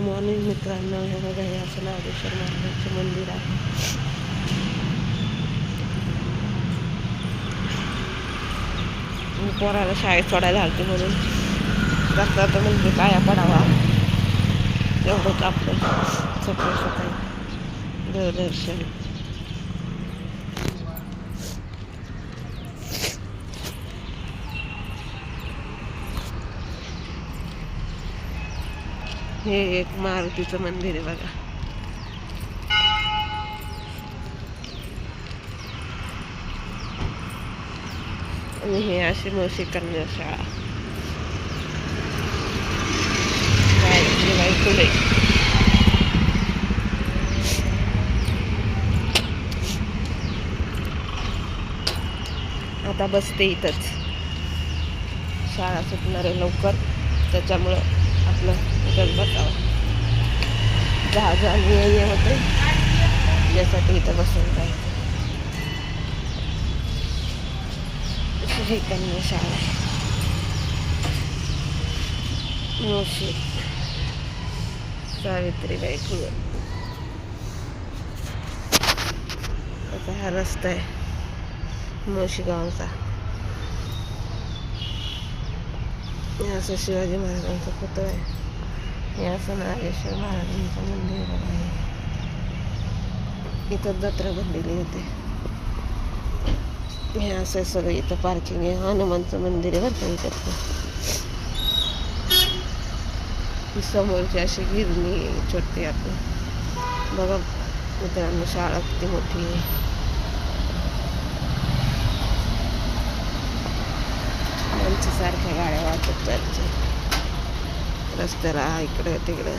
Morning मित्रांनो. हे बघा, हे असं नागेश्वर महाराजांचं मंदिर आहे. मी पोराला शाळेत सोडायला हलते म्हणून रस्त्यात म्हणजे पाया पडावा एवढंच आपलं सकाळी सकाळी देवदर्शन. हे एक मारुतीचं मंदिर आहे बघा. आणि हे अशी मशी कन्या शाळा सावित्रीबाई फुले. आता बसते इथंच, शाळा सुटणार आहे लवकर, त्याच्यामुळं आपलं इथंच बसावं. जहाजाने ये होते यासाठी इथं बसून जायचं. ही कन्या शाळा आहे मोशी सावित्रीबाई फुले. आता हा रस्ता आहे मोशी गावचा. हे असं शिवाजी महाराजांचा पुतळा आहे. हे असं नागेश्वर महाराजांचं मंदिर आहे. इथं जत्रा भरलेली होते. हे असं सगळं इथं पार्किंग आहे. हनुमानचं मंदिर आहे बरं का इथं. समोरची अशी गिरणी छोटी आपली बघा मित्रांनो. शाळा किती मोठी आहे. सारख्या गाड्या वाहतात रस्त्याला इकडं तिकडं.